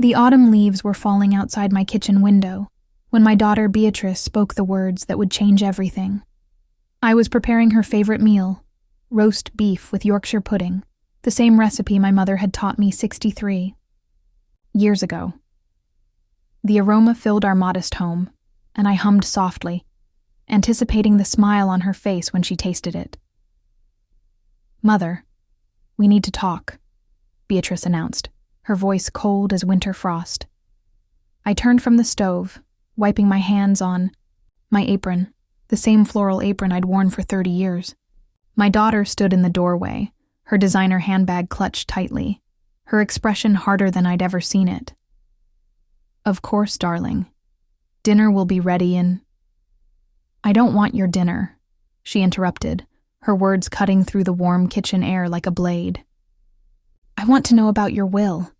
The autumn leaves were falling outside my kitchen window when my daughter Beatrice spoke the words that would change everything. I was preparing her favorite meal, roast beef with Yorkshire pudding, the same recipe my mother had taught me 63 years ago. The aroma filled our modest home, and I hummed softly, anticipating the smile on her face when she tasted it. "Mother, we need to talk," Beatrice announced, her voice cold as winter frost. I turned from the stove, wiping my hands on my apron, the same floral apron I'd worn for 30 years. My daughter stood in the doorway, her designer handbag clutched tightly, her expression harder than I'd ever seen it. "Of course, darling. Dinner will be ready in—" "I don't want your dinner," she interrupted, her words cutting through the warm kitchen air like a blade. "I want to know about your will."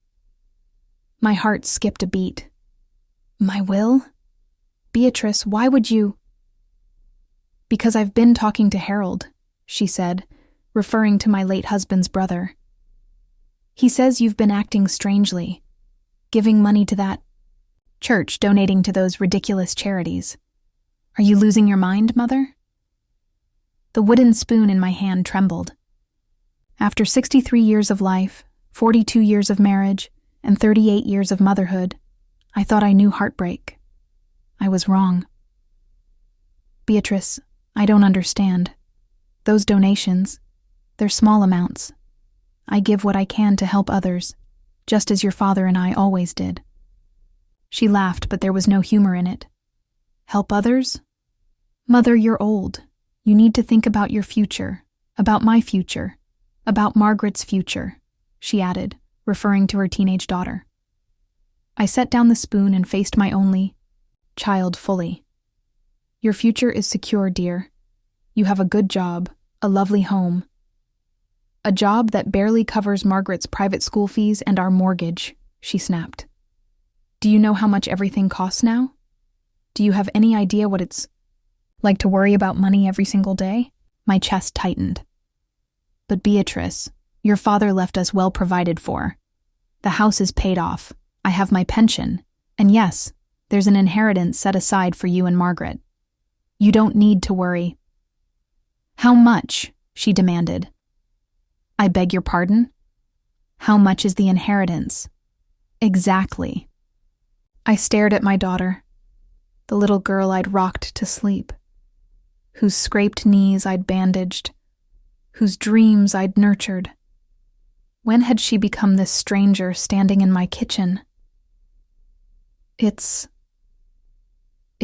My heart skipped a beat. "My will? Beatrice, why would you—" "Because I've been talking to Harold," she said, referring to my late husband's brother. "He says you've been acting strangely, giving money to that church, donating to those ridiculous charities. Are you losing your mind, Mother?" The wooden spoon in my hand trembled. After 63 years of life, 42 years of marriage, and 38 years of motherhood, I thought I knew heartbreak. I was wrong. "Beatrice, I don't understand. Those donations, they're small amounts. I give what I can to help others, just as your father and I always did." She laughed, but there was no humor in it. "Help others? Mother, you're old. You need to think about your future, about my future, about Margaret's future," she added, referring to her teenage daughter. I set down the spoon and faced my only child fully. "Your future is secure, dear. You have a good job, a lovely home. A job that barely covers Margaret's private school fees and our mortgage," she snapped. "Do you know how much everything costs now? Do you have any idea what it's like to worry about money every single day?" My chest tightened. "But Beatrice, your father left us well provided for. The house is paid off. I have my pension. And yes, there's an inheritance set aside for you and Margaret. You don't need to worry." "How much?" she demanded. "I beg your pardon? How much is the inheritance?" "Exactly." I stared at my daughter, the little girl I'd rocked to sleep, whose scraped knees I'd bandaged, whose dreams I'd nurtured. When had she become this stranger standing in my kitchen? It's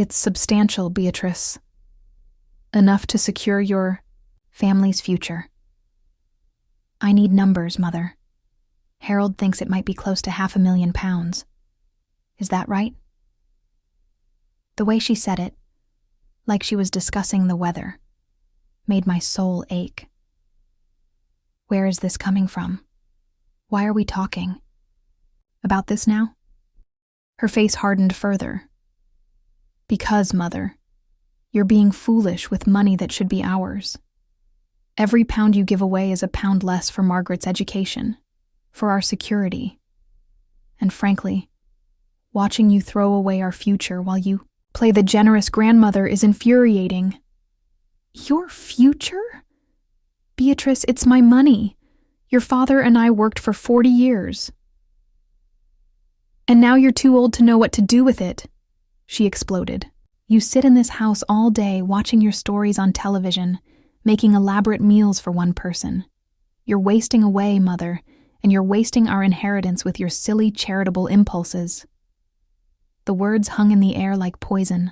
substantial, Beatrice. Enough to secure your family's future." "I need numbers, Mother. Harold thinks it might be close to £500,000. Is that right?" The way she said it, like she was discussing the weather, made my soul ache. Where is this coming from? Why are we talking about this now? Her face hardened further. "Because, Mother, you're being foolish with money that should be ours. Every pound you give away is a pound less for Margaret's education, for our security. And frankly, watching you throw away our future while you play the generous grandmother is infuriating." "Your future? Beatrice, it's my money. Your father and I worked for 40 years. And now you're too old to know what to do with it," she exploded. "You sit in this house all day watching your stories on television, making elaborate meals for one person. You're wasting away, Mother, and you're wasting our inheritance with your silly charitable impulses." The words hung in the air like poison.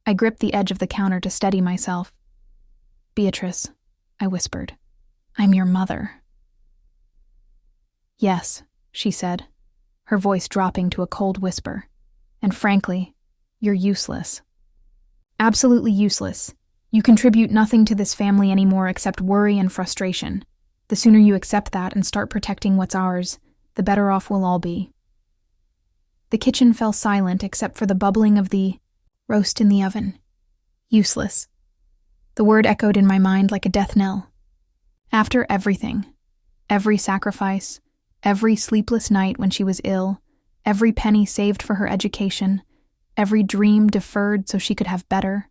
I gripped the edge of the counter to steady myself. "Beatrice," I whispered, "I'm your mother." "Yes," she said, her voice dropping to a cold whisper. "And frankly, you're useless. Absolutely useless. You contribute nothing to this family anymore except worry and frustration. The sooner you accept that and start protecting what's ours, the better off we'll all be." The kitchen fell silent except for the bubbling of the roast in the oven. Useless. The word echoed in my mind like a death knell. After everything, every sacrifice, every sleepless night when she was ill, every penny saved for her education, every dream deferred so she could have better.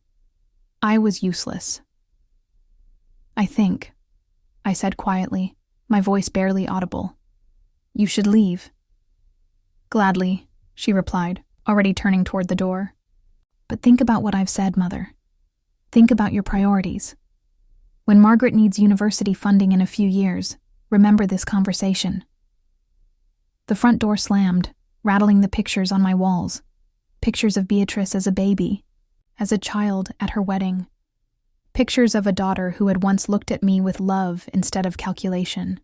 I was useless. I think, I said quietly, my voice barely audible. You should leave. Gladly, she replied, already turning toward the door. But think about what I've said, Mother. Think about your priorities. When Margaret needs university funding in a few years, remember this conversation. The front door slammed, rattling the pictures on my walls. Pictures of Beatrice as a baby, as a child at her wedding. Pictures of a daughter who had once looked at me with love instead of calculation.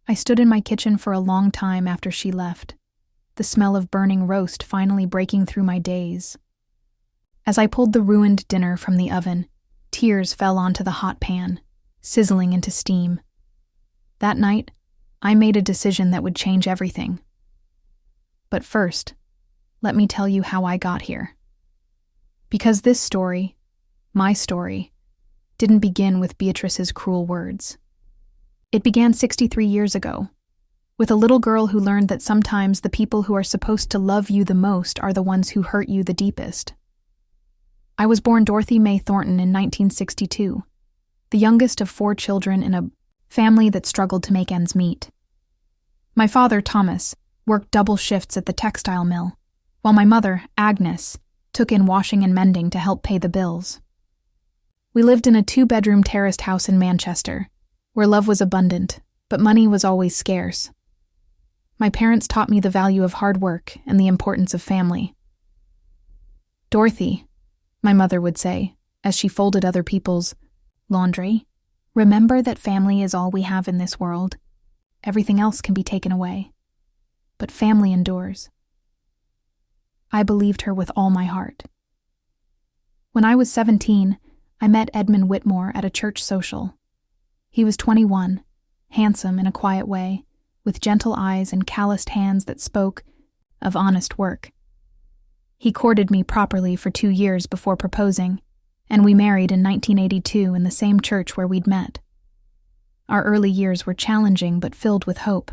I stood in my kitchen for a long time after she left, the smell of burning roast finally breaking through my daze. As I pulled the ruined dinner from the oven, tears fell onto the hot pan, sizzling into steam. That night, I made a decision that would change everything. But first, let me tell you how I got here. Because this story, my story, didn't begin with Beatrice's cruel words. It began 63 years ago, with a little girl who learned that sometimes the people who are supposed to love you the most are the ones who hurt you the deepest. I was born Dorothy Mae Thornton in 1962, the youngest of 4 children in a family that struggled to make ends meet. My father, Thomas, worked double shifts at the textile mill, while my mother, Agnes, took in washing and mending to help pay the bills. We lived in a 2-bedroom terraced house in Manchester, where love was abundant, but money was always scarce. My parents taught me the value of hard work and the importance of family. Dorothy, my mother would say, as she folded other people's laundry, remember that family is all we have in this world. Everything else can be taken away. But family endures. I believed her with all my heart. When I was 17, I met Edmund Whitmore at a church social. He was 21, handsome in a quiet way, with gentle eyes and calloused hands that spoke of honest work. He courted me properly for 2 years before proposing, and we married in 1982 in the same church where we'd met. Our early years were challenging but filled with hope.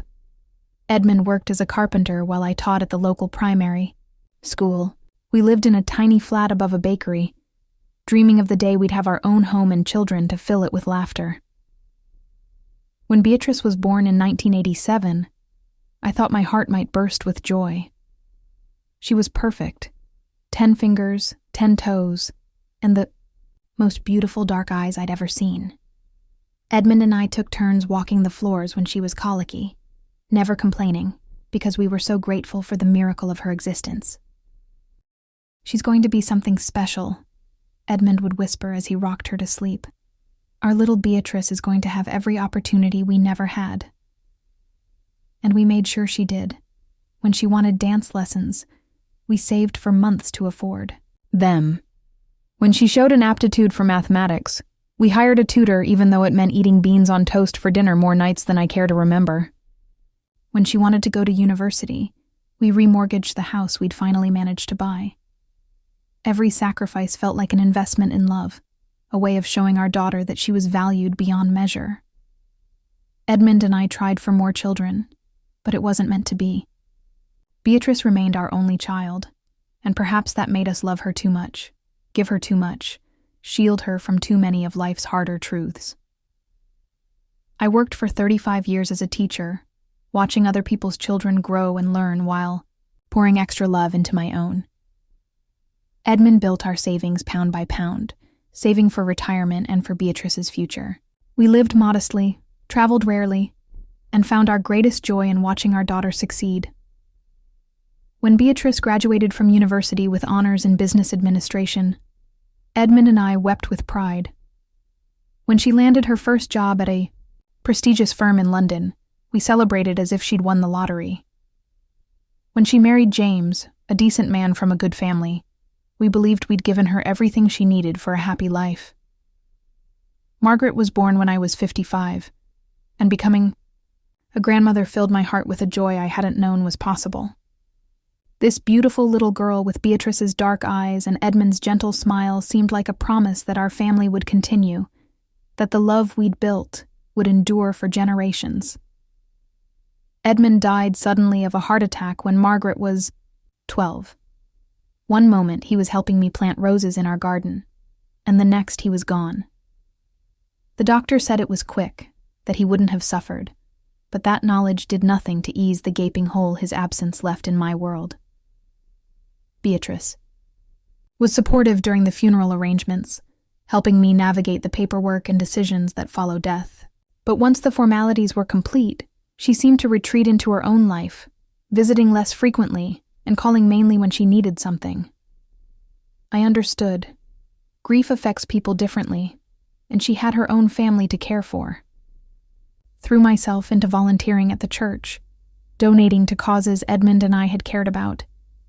Edmund worked as a carpenter while I taught at the local primary school. We lived in a tiny flat above a bakery, dreaming of the day we'd have our own home and children to fill it with laughter. When Beatrice was born in 1987, I thought my heart might burst with joy. She was perfect, 10 fingers, 10 toes, and the most beautiful dark eyes I'd ever seen. Edmund and I took turns walking the floors when she was colicky, never complaining, because we were so grateful for the miracle of her existence. She's going to be something special, Edmund would whisper as he rocked her to sleep. Our little Beatrice is going to have every opportunity we never had. And we made sure she did. When she wanted dance lessons, we saved for months to afford them. When she showed an aptitude for mathematics, we hired a tutor even though it meant eating beans on toast for dinner more nights than I care to remember. When she wanted to go to university, we remortgaged the house we'd finally managed to buy. Every sacrifice felt like an investment in love, a way of showing our daughter that she was valued beyond measure. Edmund and I tried for more children, but it wasn't meant to be. Beatrice remained our only child, and perhaps that made us love her too much, give her too much, shield her from too many of life's harder truths. I worked for 35 years as a teacher, watching other people's children grow and learn while pouring extra love into my own. Edmund built our savings pound by pound, saving for retirement and for Beatrice's future. We lived modestly, traveled rarely, and found our greatest joy in watching our daughter succeed. When Beatrice graduated from university with honors in business administration, Edmund and I wept with pride. When she landed her first job at a prestigious firm in London, we celebrated as if she'd won the lottery. When she married James, a decent man from a good family, we believed we'd given her everything she needed for a happy life. Margaret was born when I was 55, and becoming a grandmother filled my heart with a joy I hadn't known was possible. This beautiful little girl with Beatrice's dark eyes and Edmund's gentle smile seemed like a promise that our family would continue, that the love we'd built would endure for generations. Edmund died suddenly of a heart attack when Margaret was 12. One moment he was helping me plant roses in our garden, and the next he was gone. The doctor said it was quick, that he wouldn't have suffered, but that knowledge did nothing to ease the gaping hole his absence left in my world. Beatrice was supportive during the funeral arrangements, helping me navigate the paperwork and decisions that follow death. But once the formalities were complete, she seemed to retreat into her own life, visiting less frequently and calling mainly when she needed something. I understood. Grief affects people differently, and she had her own family to care for. Threw myself into volunteering at the church, donating to causes Edmund and I had cared about,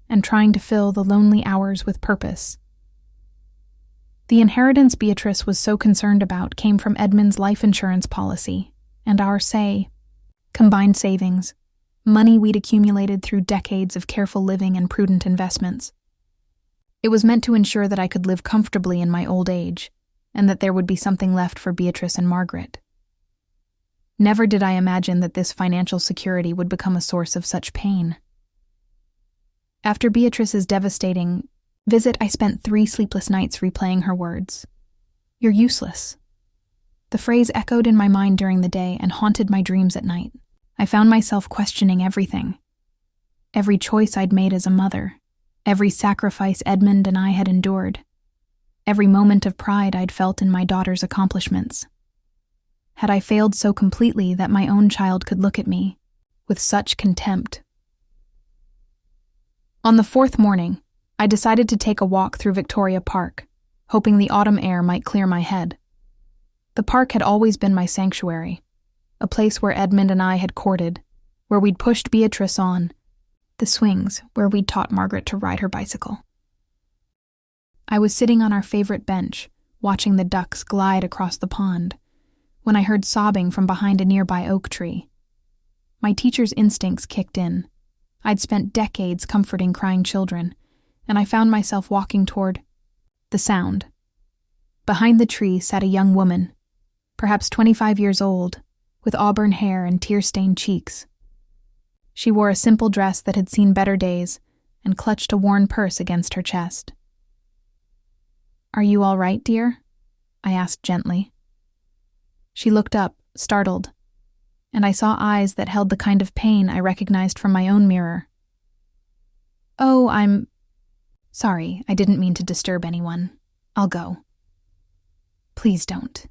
and trying to fill the lonely hours with purpose. The inheritance Beatrice was so concerned about came from Edmund's life insurance policy, and our combined savings, money we'd accumulated through decades of careful living and prudent investments. It was meant to ensure that I could live comfortably in my old age, and that there would be something left for Beatrice and Margaret. Never did I imagine that this financial security would become a source of such pain. After Beatrice's devastating visit, I spent 3 sleepless nights replaying her words. "You're useless." The phrase echoed in my mind during the day and haunted my dreams at night. I found myself questioning everything. Every choice I'd made as a mother, every sacrifice Edmund and I had endured, every moment of pride I'd felt in my daughter's accomplishments. Had I failed so completely that my own child could look at me with such contempt? On the 4th morning, I decided to take a walk through Victoria Park, hoping the autumn air might clear my head. The park had always been my sanctuary, a place where Edmund and I had courted, where we'd pushed Beatrice on, the swings where we'd taught Margaret to ride her bicycle. I was sitting on our favorite bench, watching the ducks glide across the pond, when I heard sobbing from behind a nearby oak tree. My teacher's instincts kicked in. I'd spent decades comforting crying children, and I found myself walking toward the sound. Behind the tree sat a young woman, perhaps 25 years old, with auburn hair and tear-stained cheeks. She wore a simple dress that had seen better days and clutched a worn purse against her chest. "Are you all right, dear?" I asked gently. She looked up, startled, and I saw eyes that held the kind of pain I recognized from my own mirror. "Oh, I'm sorry, I didn't mean to disturb anyone. I'll go." "Please don't,"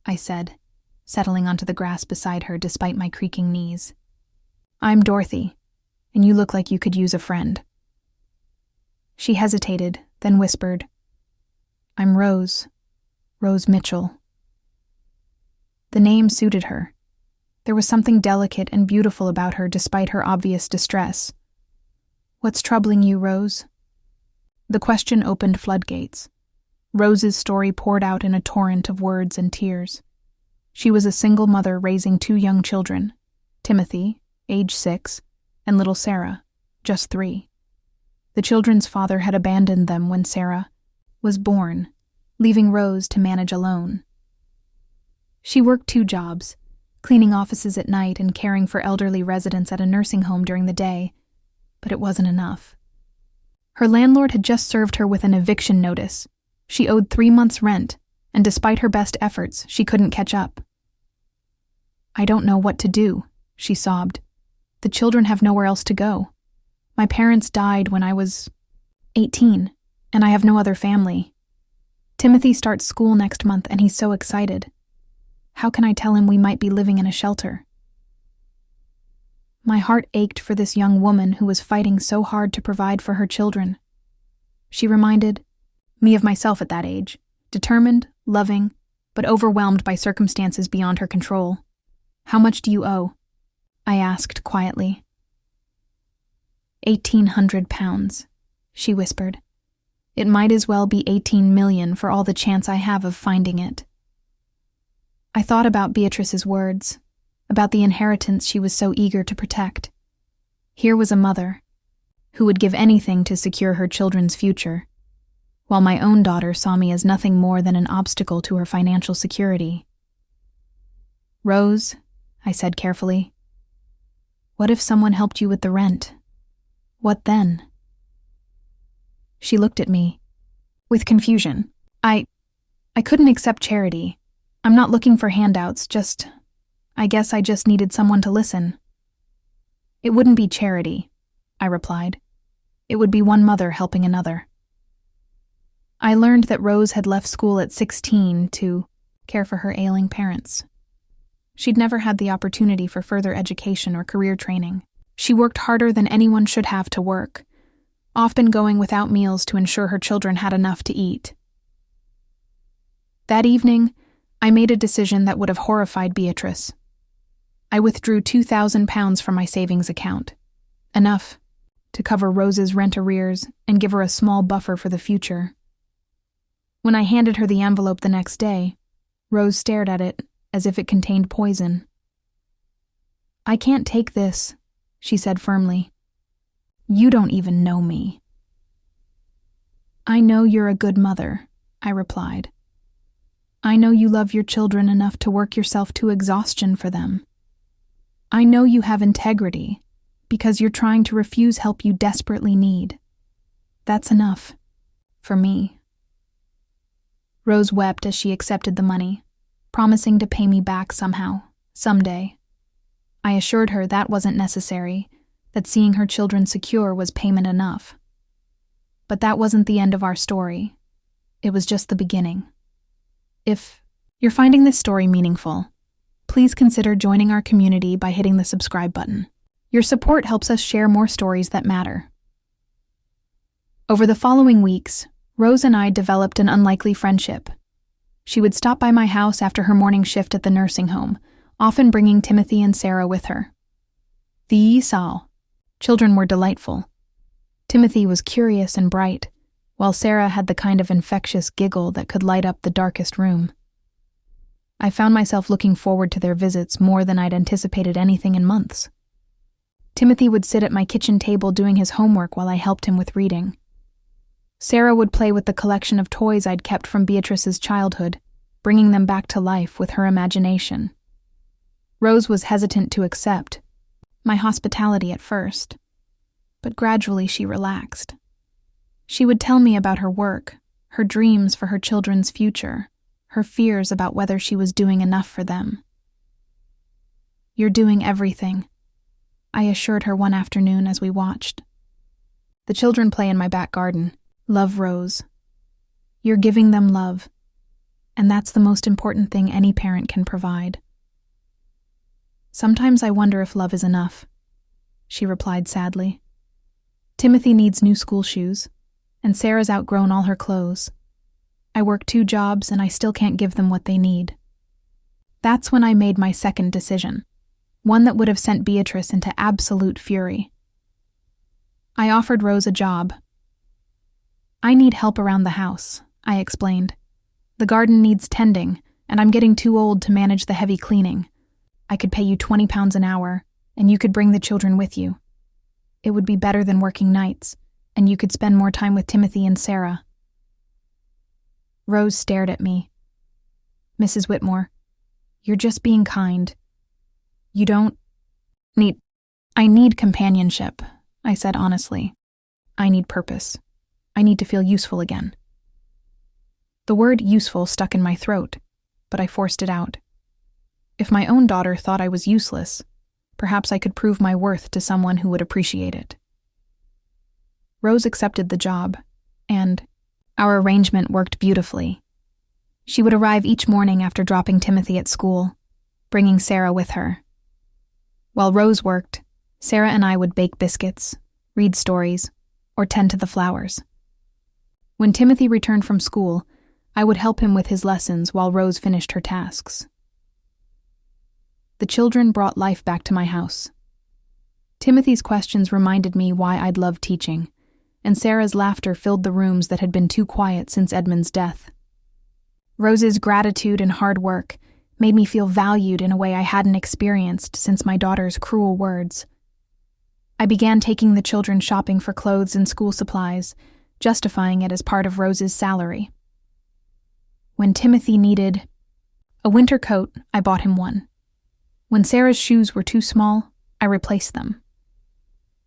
I said, settling onto the grass beside her despite my creaking knees. "I'm Dorothy, and you look like you could use a friend." She hesitated, then whispered, "I'm Rose Mitchell." The name suited her. There was something delicate and beautiful about her despite her obvious distress. "What's troubling you, Rose?" The question opened floodgates. Rose's story poured out in a torrent of words and tears. She was a single mother raising 2 young children, Timothy, age 6, and little Sarah, just 3. The children's father had abandoned them when Sarah was born, leaving Rose to manage alone. She worked 2 jobs, cleaning offices at night and caring for elderly residents at a nursing home during the day, but it wasn't enough. Her landlord had just served her with an eviction notice. She owed 3 months' rent, and despite her best efforts, she couldn't catch up. "I don't know what to do," she sobbed. "The children have nowhere else to go. My parents died when I was 18, and I have no other family. Timothy starts school next month, and he's so excited. How can I tell him we might be living in a shelter?" My heart ached for this young woman who was fighting so hard to provide for her children. She reminded me of myself at that age, determined, loving, but overwhelmed by circumstances beyond her control. "How much do you owe?" I asked quietly. £1,800, she whispered. "It might as well be 18 million for all the chance I have of finding it." I thought about Beatrice's words, about the inheritance she was so eager to protect. Here was a mother who would give anything to secure her children's future, while my own daughter saw me as nothing more than an obstacle to her financial security. "Rose," I said carefully, What if someone helped you with the rent? What then? She looked at me with confusion. I couldn't accept charity. I'm not looking for handouts, I guess I just needed someone to listen. It wouldn't be charity, I replied. It would be one mother helping another. I learned that Rose had left school at 16 to care for her ailing parents. She'd never had the opportunity for further education or career training. She worked harder than anyone should have to work, often going without meals to ensure her children had enough to eat. That evening, I made a decision that would have horrified Beatrice. I withdrew £2,000 from my savings account, enough to cover Rose's rent arrears and give her a small buffer for the future. When I handed her the envelope the next day, Rose stared at it as if it contained poison. "I can't take this," she said firmly. "You don't even know me." "I know you're a good mother," I replied. "I know you love your children enough to work yourself to exhaustion for them. I know you have integrity because you're trying to refuse help you desperately need. That's enough. For me." Rose wept as she accepted the money, promising to pay me back somehow, someday. I assured her that wasn't necessary, that seeing her children secure was payment enough. But that wasn't the end of our story. It was just the beginning. If you're finding this story meaningful, please consider joining our community by hitting the subscribe button. Your support helps us share more stories that matter. Over the following weeks, Rose and I developed an unlikely friendship. She would stop by my house after her morning shift at the nursing home, often bringing Timothy and Sarah with her. The children were delightful. Timothy was curious and bright, while Sarah had the kind of infectious giggle that could light up the darkest room. I found myself looking forward to their visits more than I'd anticipated anything in months. Timothy would sit at my kitchen table doing his homework while I helped him with reading. Sarah would play with the collection of toys I'd kept from Beatrice's childhood, bringing them back to life with her imagination. Rose was hesitant to accept my hospitality at first, but gradually she relaxed. She would tell me about her work, her dreams for her children's future, her fears about whether she was doing enough for them. "You're doing everything," I assured her one afternoon as we watched. "The children play in my back garden. Love Rose. You're giving them love, and that's the most important thing any parent can provide." "Sometimes I wonder if love is enough," she replied sadly. "Timothy needs new school shoes, and Sarah's outgrown all her clothes. I work 2 jobs and I still can't give them what they need." That's when I made my second decision, one that would have sent Beatrice into absolute fury. I offered Rose a job. "I need help around the house," I explained. "The garden needs tending, and I'm getting too old to manage the heavy cleaning. I could pay you £20 an hour, and you could bring the children with you. It would be better than working nights, and you could spend more time with Timothy and Sarah." Rose stared at me. "Mrs. Whitmore, you're just being kind. You don't need—" "I need companionship," I said honestly. "I need purpose. I need to feel useful again." The word useful stuck in my throat, but I forced it out. If my own daughter thought I was useless, perhaps I could prove my worth to someone who would appreciate it. Rose accepted the job, and our arrangement worked beautifully. She would arrive each morning after dropping Timothy at school, bringing Sarah with her. While Rose worked, Sarah and I would bake biscuits, read stories, or tend to the flowers. When Timothy returned from school, I would help him with his lessons while Rose finished her tasks. The children brought life back to my house. Timothy's questions reminded me why I'd loved teaching, and Sarah's laughter filled the rooms that had been too quiet since Edmund's death. Rose's gratitude and hard work made me feel valued in a way I hadn't experienced since my daughter's cruel words. I began taking the children shopping for clothes and school supplies, justifying it as part of Rose's salary. When Timothy needed a winter coat, I bought him one. When Sarah's shoes were too small, I replaced them.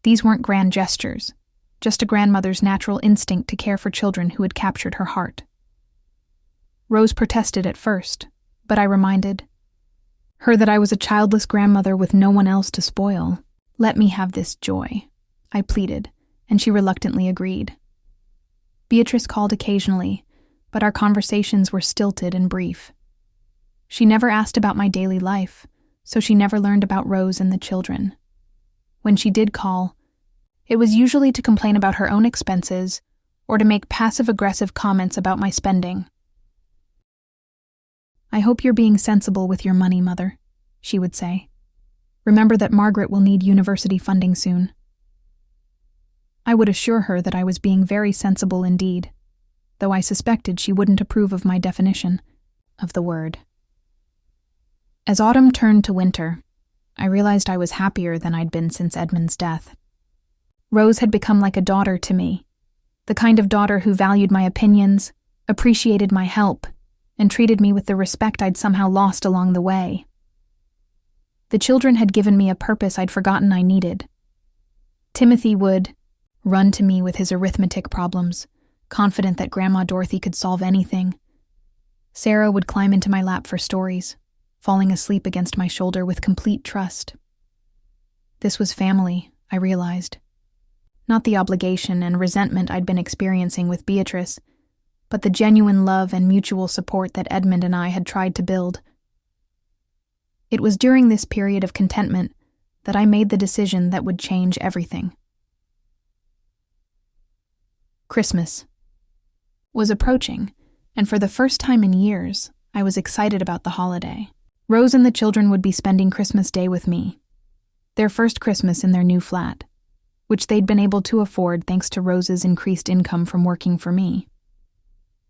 These weren't grand gestures, just a grandmother's natural instinct to care for children who had captured her heart. Rose protested at first, but I reminded her that I was a childless grandmother with no one else to spoil. "Let me have this joy," I pleaded, and she reluctantly agreed. Beatrice called occasionally, but our conversations were stilted and brief. She never asked about my daily life, so she never learned about Rose and the children. When she did call, it was usually to complain about her own expenses or to make passive-aggressive comments about my spending. "I hope you're being sensible with your money, Mother," she would say. "Remember that Margaret will need university funding soon." I would assure her that I was being very sensible indeed, though I suspected she wouldn't approve of my definition of the word. As autumn turned to winter, I realized I was happier than I'd been since Edmund's death. Rose had become like a daughter to me, the kind of daughter who valued my opinions, appreciated my help, and treated me with the respect I'd somehow lost along the way. The children had given me a purpose I'd forgotten I needed. Timothy would run to me with his arithmetic problems, confident that Grandma Dorothy could solve anything. Sarah would climb into my lap for stories, falling asleep against my shoulder with complete trust. This was family, I realized. Not the obligation and resentment I'd been experiencing with Beatrice, but the genuine love and mutual support that Edmund and I had tried to build. It was during this period of contentment that I made the decision that would change everything. Christmas was approaching, and for the first time in years, I was excited about the holiday. Rose and the children would be spending Christmas Day with me, their first Christmas in their new flat, which they'd been able to afford thanks to Rose's increased income from working for me.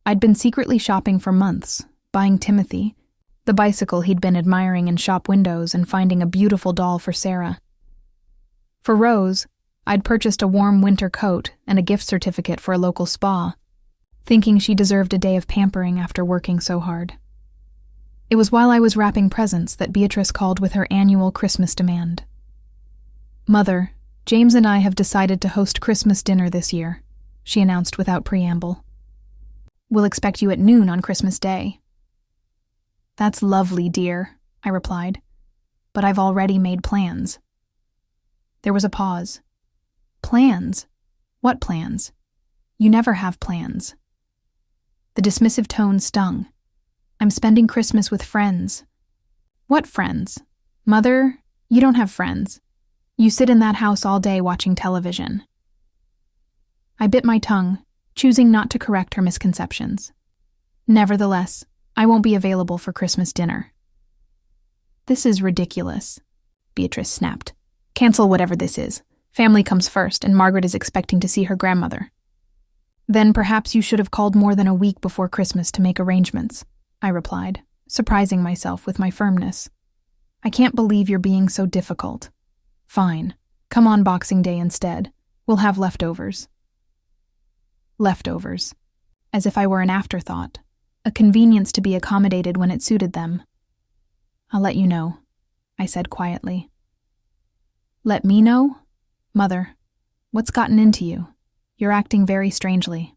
I'd been secretly shopping for months, buying Timothy, the bicycle he'd been admiring in shop windows, and finding a beautiful doll for Sarah. For Rose, I'd purchased a warm winter coat and a gift certificate for a local spa, thinking she deserved a day of pampering after working so hard. It was while I was wrapping presents that Beatrice called with her annual Christmas demand. "Mother, James and I have decided to host Christmas dinner this year," she announced without preamble. "We'll expect you at noon on Christmas Day." "That's lovely, dear," I replied, "but I've already made plans." There was a pause. "Plans? What plans? You never have plans." The dismissive tone stung. "I'm spending Christmas with friends." "What friends? Mother, you don't have friends. You sit in that house all day watching television." I bit my tongue, choosing not to correct her misconceptions. "Nevertheless, I won't be available for Christmas dinner." "This is ridiculous," Beatrice snapped. "Cancel whatever this is. Family comes first, and Margaret is expecting to see her grandmother." "Then perhaps you should have called more than a week before Christmas to make arrangements," I replied, surprising myself with my firmness. "I can't believe you're being so difficult." "Fine. Come on Boxing Day instead. We'll have leftovers." Leftovers. As if I were an afterthought, a convenience to be accommodated when it suited them. "I'll let you know," I said quietly. "Let me know? Mother, what's gotten into you? You're acting very strangely."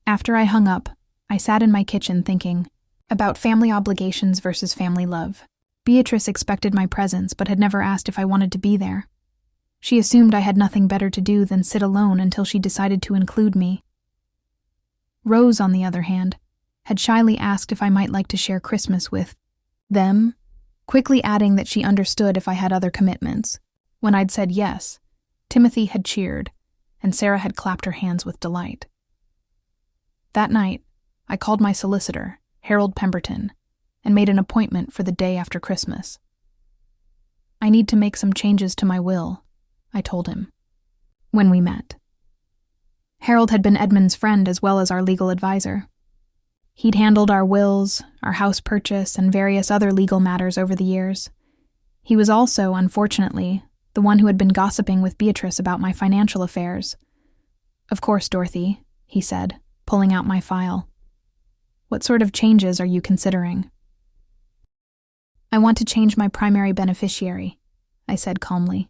After I hung up, I sat in my kitchen thinking about family obligations versus family love. Beatrice expected my presence but had never asked if I wanted to be there. She assumed I had nothing better to do than sit alone until she decided to include me. Rose, on the other hand, had shyly asked if I might like to share Christmas with them, quickly adding that she understood if I had other commitments. When I'd said yes, Timothy had cheered, and Sarah had clapped her hands with delight. That night, I called my solicitor, Harold Pemberton, and made an appointment for the day after Christmas. "I need to make some changes to my will," I told him, when we met. Harold had been Edmund's friend as well as our legal advisor. He'd handled our wills, our house purchase, and various other legal matters over the years. He was also, unfortunately, the one who had been gossiping with Beatrice about my financial affairs. "Of course, Dorothy," he said, pulling out my file. "What sort of changes are you considering?" "I want to change my primary beneficiary," I said calmly.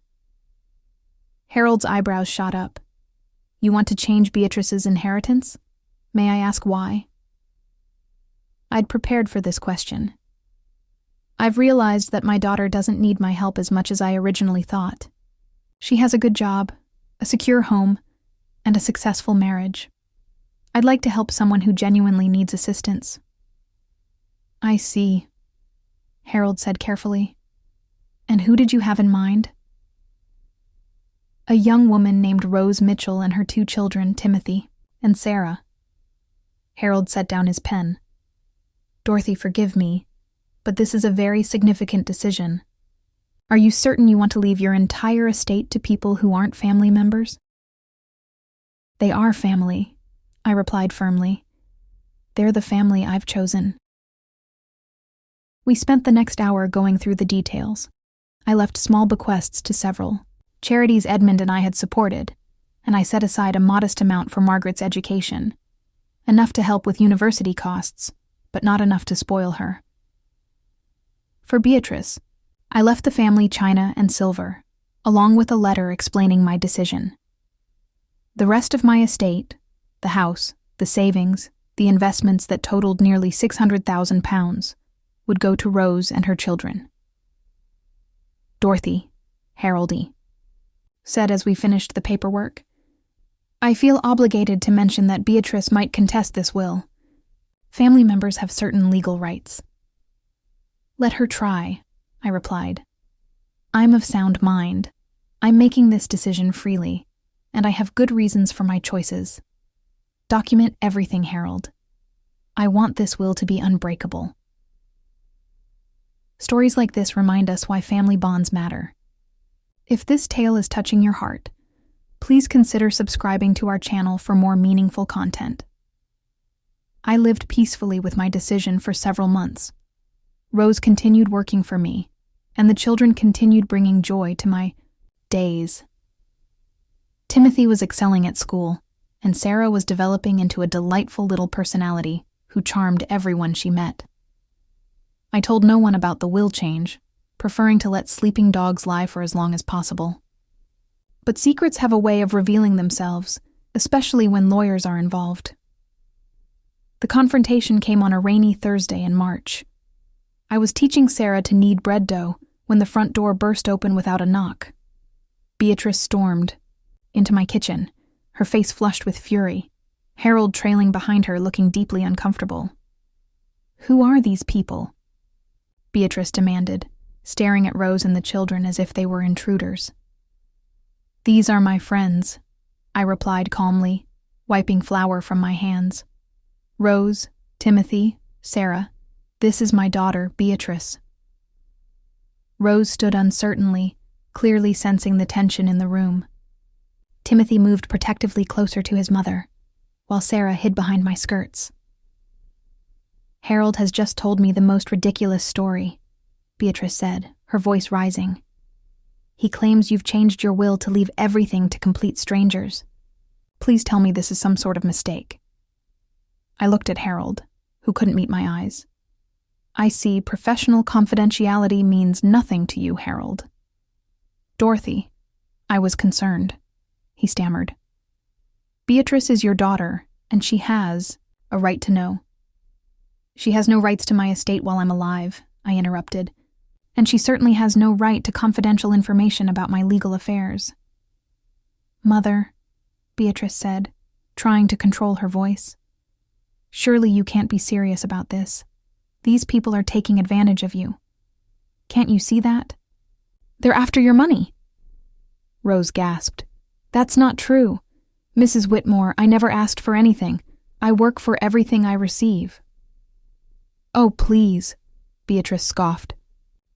Harold's eyebrows shot up. You want to change Beatrice's inheritance? May I ask why? I'd prepared for this question. I've realized that my daughter doesn't need my help as much as I originally thought. She has a good job, a secure home, and a successful marriage. I'd like to help someone who genuinely needs assistance. I see, Harold said carefully. And who did you have in mind? A young woman named Rose Mitchell and her 2 children, Timothy and Sarah. Harold set down his pen. Dorothy, forgive me, but this is a very significant decision. Are you certain you want to leave your entire estate to people who aren't family members? They are family, I replied firmly. They're the family I've chosen. We spent the next hour going through the details. I left small bequests to several, charities Edmund and I had supported, and I set aside a modest amount for Margaret's education, enough to help with university costs, but not enough to spoil her. For Beatrice, I left the family china and silver, along with a letter explaining my decision. The rest of my estate, the house, the savings, the investments that totaled nearly £600,000, would go to Rose and her children. Dorothy, Harold said as we finished the paperwork. I feel obligated to mention that Beatrice might contest this will. Family members have certain legal rights. Let her try, I replied. I'm of sound mind. I'm making this decision freely, and I have good reasons for my choices. Document everything, Harold. I want this will to be unbreakable. Stories like this remind us why family bonds matter. If this tale is touching your heart, please consider subscribing to our channel for more meaningful content. I lived peacefully with my decision for several months. Rose continued working for me, and the children continued bringing joy to my days. Timothy was excelling at school, and Sarah was developing into a delightful little personality who charmed everyone she met. I told no one about the will change, preferring to let sleeping dogs lie for as long as possible. But secrets have a way of revealing themselves, especially when lawyers are involved. The confrontation came on a rainy Thursday in March. I was teaching Sarah to knead bread dough when the front door burst open without a knock. Beatrice stormed into my kitchen, her face flushed with fury, Harold trailing behind her looking deeply uncomfortable. Who are these people? Beatrice demanded, staring at Rose and the children as if they were intruders. These are my friends, I replied calmly, wiping flour from my hands. Rose, Timothy, Sarah, this is my daughter, Beatrice. Rose stood uncertainly, clearly sensing the tension in the room. Timothy moved protectively closer to his mother, while Sarah hid behind my skirts. Harold has just told me the most ridiculous story, Beatrice said, her voice rising. He claims you've changed your will to leave everything to complete strangers. Please tell me this is some sort of mistake. I looked at Harold, who couldn't meet my eyes. I see professional confidentiality means nothing to you, Harold. Dorothy, I was concerned, he stammered. Beatrice is your daughter, and she has a right to know. She has no rights to my estate while I'm alive, I interrupted, and she certainly has no right to confidential information about my legal affairs. Mother, Beatrice said, trying to control her voice. Surely you can't be serious about this. These people are taking advantage of you. Can't you see that? They're after your money. Rose gasped. That's not true. Mrs. Whitmore, I never asked for anything. I work for everything I receive. Oh, please, Beatrice scoffed.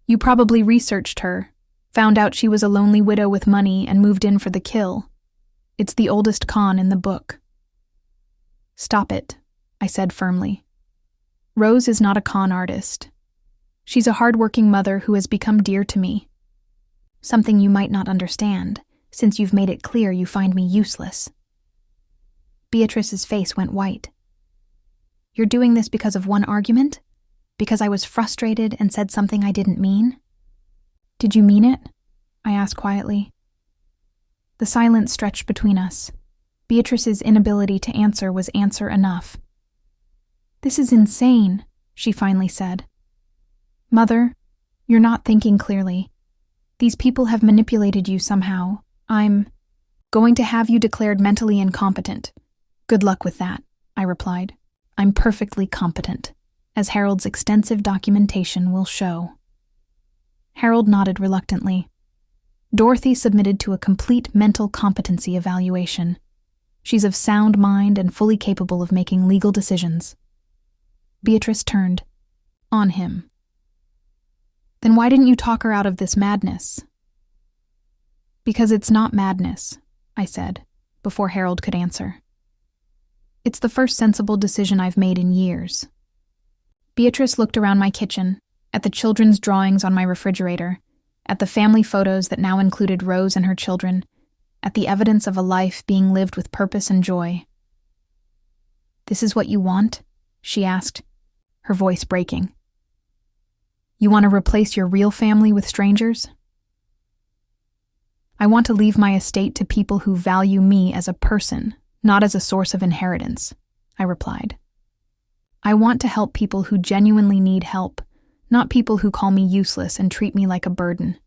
You probably researched her, found out she was a lonely widow with money and moved in for the kill. It's the oldest con in the book. Stop it, I said firmly. Rose is not a con artist. She's a hard-working mother who has become dear to me. Something you might not understand, since you've made it clear you find me useless. Beatrice's face went white. You're doing this because of one argument? Because I was frustrated and said something I didn't mean? Did you mean it? I asked quietly. The silence stretched between us. Beatrice's inability to answer was answer enough. "This is insane," she finally said. "Mother, you're not thinking clearly. These people have manipulated you somehow. I'm going to have you declared mentally incompetent." "Good luck with that," I replied. "I'm perfectly competent, as Harold's extensive documentation will show." Harold nodded reluctantly. Dorothy submitted to a complete mental competency evaluation. She's of sound mind and fully capable of making legal decisions. Beatrice turned on him. "Then why didn't you talk her out of this madness?" "Because it's not madness," I said, before Harold could answer. "It's the first sensible decision I've made in years." Beatrice looked around my kitchen, at the children's drawings on my refrigerator, at the family photos that now included Rose and her children, at the evidence of a life being lived with purpose and joy. "This is what you want?" she asked, her voice breaking. "You want to replace your real family with strangers?" "I want to leave my estate to people who value me as a person, not as a source of inheritance," I replied. "I want to help people who genuinely need help, not people who call me useless and treat me like a burden."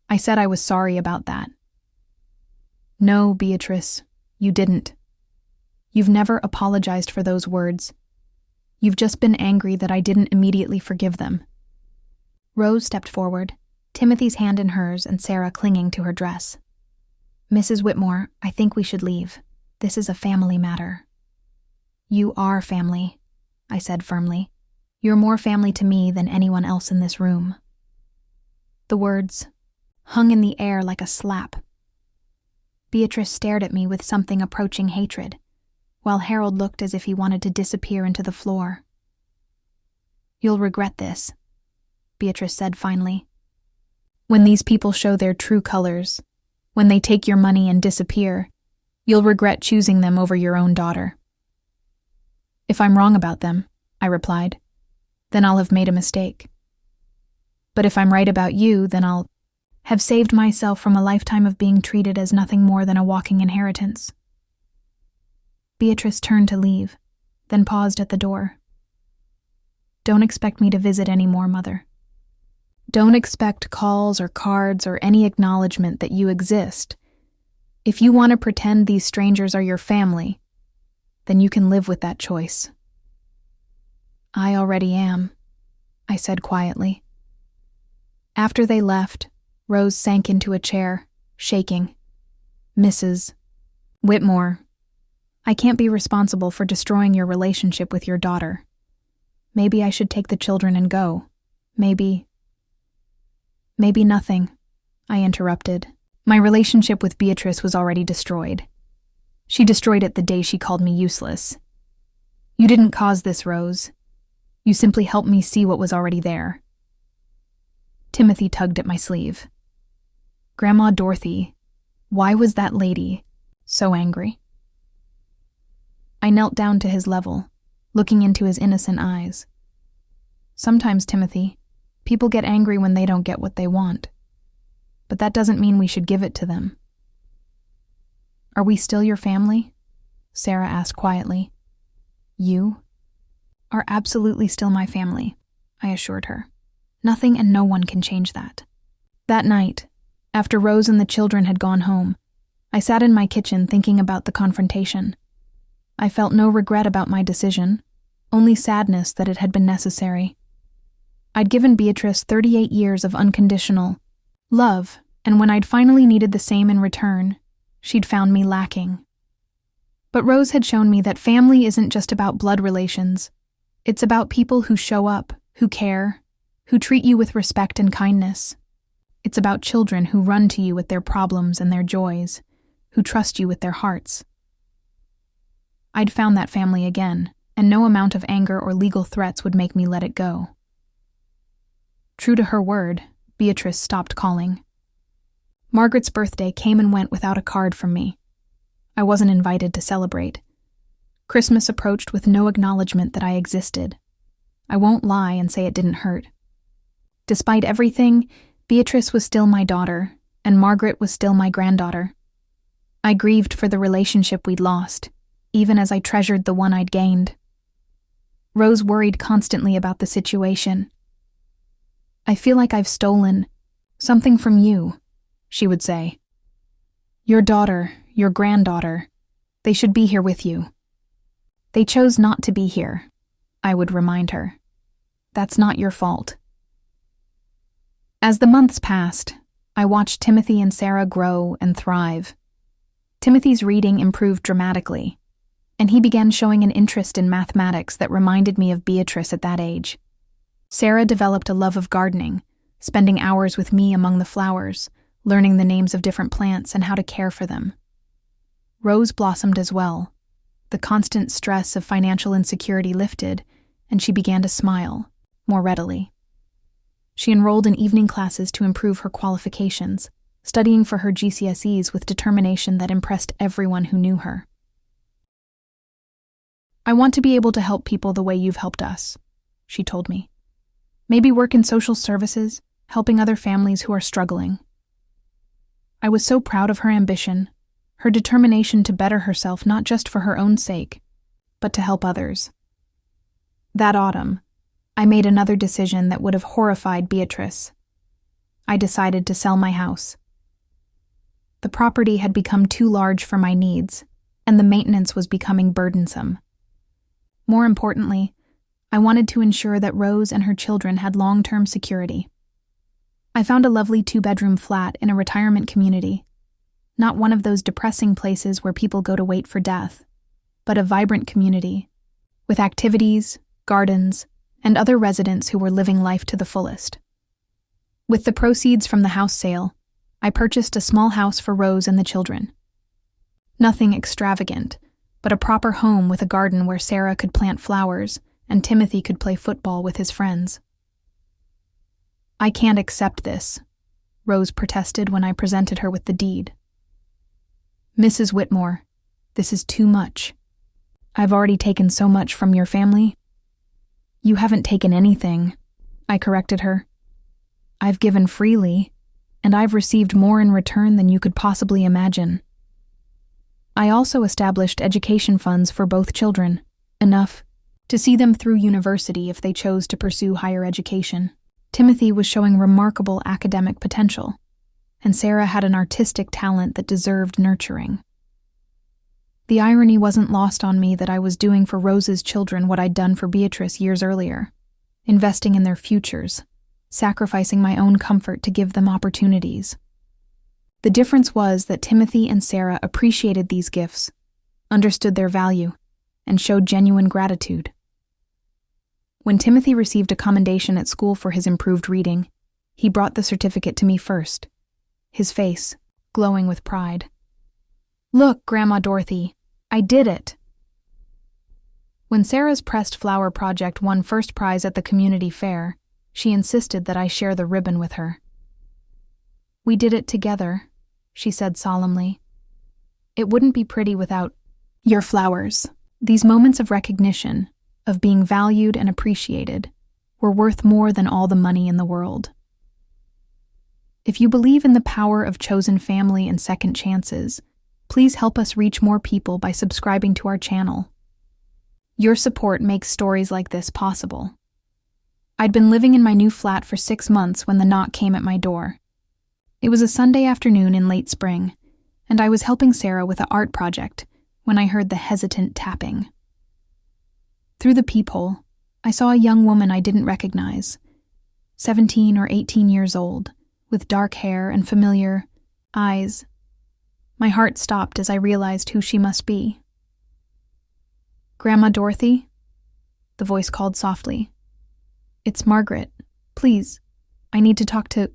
I said I was sorry about that. "No, Beatrice, you didn't. You've never apologized for those words. You've just been angry that I didn't immediately forgive them." Rose stepped forward, Timothy's hand in hers and Sarah clinging to her dress. "Mrs. Whitmore, I think we should leave. This is a family matter." "You are family," I said firmly. "You're more family to me than anyone else in this room." The words hung in the air like a slap. Beatrice stared at me with something approaching hatred, while Harold looked as if he wanted to disappear into the floor. "You'll regret this," Beatrice said finally. "When these people show their true colors, when they take your money and disappear, you'll regret choosing them over your own daughter." "If I'm wrong about them," I replied, "then I'll have made a mistake. But if I'm right about you, then I'll have saved myself from a lifetime of being treated as nothing more than a walking inheritance." Beatrice turned to leave, then paused at the door. "Don't expect me to visit anymore, Mother. Don't expect calls or cards or any acknowledgement that you exist. If you want to pretend these strangers are your family, then you can live with that choice." "I already am," I said quietly. After they left, Rose sank into a chair, shaking. "Mrs. Whitmore, I can't be responsible for destroying your relationship with your daughter. Maybe I should take the children and go. Maybe nothing," I interrupted. My relationship with Beatrice was already destroyed. She destroyed it the day she called me useless. "You didn't cause this, Rose. You simply helped me see what was already there." Timothy tugged at my sleeve. "Grandma Dorothy, why was that lady so angry?" I knelt down to his level, looking into his innocent eyes. "Sometimes, Timothy, people get angry when they don't get what they want. But that doesn't mean we should give it to them." "Are we still your family?" Sarah asked quietly. "You are absolutely still my family," I assured her. "Nothing and no one can change that." That night, after Rose and the children had gone home, I sat in my kitchen thinking about the confrontation. I felt no regret about my decision, only sadness that it had been necessary. I'd given Beatrice 38 years of unconditional love, and when I'd finally needed the same in return, she'd found me lacking. But Rose had shown me that family isn't just about blood relations. It's about people who show up, who care, who treat you with respect and kindness. It's about children who run to you with their problems and their joys, who trust you with their hearts. I'd found that family again, and no amount of anger or legal threats would make me let it go. True to her word, Beatrice stopped calling. Margaret's birthday came and went without a card from me. I wasn't invited to celebrate. Christmas approached with no acknowledgement that I existed. I won't lie and say it didn't hurt. Despite everything, Beatrice was still my daughter, and Margaret was still my granddaughter. I grieved for the relationship we'd lost, even as I treasured the one I'd gained. Rose worried constantly about the situation. "I feel like I've stolen something from you," she would say. "Your daughter, your granddaughter, they should be here with you." "They chose not to be here," I would remind her. "That's not your fault." As the months passed, I watched Timothy and Sarah grow and thrive. Timothy's reading improved dramatically, and he began showing an interest in mathematics that reminded me of Beatrice at that age. Sarah developed a love of gardening, spending hours with me among the flowers, learning the names of different plants and how to care for them. Rose blossomed as well. The constant stress of financial insecurity lifted, and she began to smile more readily. She enrolled in evening classes to improve her qualifications, studying for her GCSEs with determination that impressed everyone who knew her. "I want to be able to help people the way you've helped us," she told me. "Maybe work in social services, helping other families who are struggling." I was so proud of her ambition, her determination to better herself not just for her own sake, but to help others. That autumn, I made another decision that would have horrified Beatrice. I decided to sell my house. The property had become too large for my needs, and the maintenance was becoming burdensome. More importantly, I wanted to ensure that Rose and her children had long-term security. I found a lovely 2-bedroom flat in a retirement community, not one of those depressing places where people go to wait for death, but a vibrant community, with activities, gardens, and other residents who were living life to the fullest. With the proceeds from the house sale, I purchased a small house for Rose and the children. Nothing extravagant, but a proper home with a garden where Sarah could plant flowers and Timothy could play football with his friends. "I can't accept this," Rose protested when I presented her with the deed. "Mrs. Whitmore, this is too much. I've already taken so much from your family." "You haven't taken anything," I corrected her. "I've given freely, and I've received more in return than you could possibly imagine." I also established education funds for both children, enough to see them through university if they chose to pursue higher education. Timothy was showing remarkable academic potential, and Sarah had an artistic talent that deserved nurturing. The irony wasn't lost on me that I was doing for Rose's children what I'd done for Beatrice years earlier, investing in their futures, sacrificing my own comfort to give them opportunities. The difference was that Timothy and Sarah appreciated these gifts, understood their value, and showed genuine gratitude. When Timothy received a commendation at school for his improved reading, he brought the certificate to me first, his face glowing with pride. "Look, Grandma Dorothy, I did it!" When Sarah's pressed flower project won first prize at the community fair, she insisted that I share the ribbon with her. "We did it together," she said solemnly. "It wouldn't be pretty without your flowers." These moments of recognition, of being valued and appreciated, were worth more than all the money in the world. If you believe in the power of chosen family and second chances, please help us reach more people by subscribing to our channel. Your support makes stories like this possible. I'd been living in my new flat for 6 months when the knock came at my door. It was a Sunday afternoon in late spring, and I was helping Sarah with an art project when I heard the hesitant tapping. Through the peephole, I saw a young woman I didn't recognize, 17 or 18 years old, with dark hair and familiar eyes. My heart stopped as I realized who she must be. "Grandma Dorothy?" The voice called softly. "It's Margaret. Please, I need to talk to..."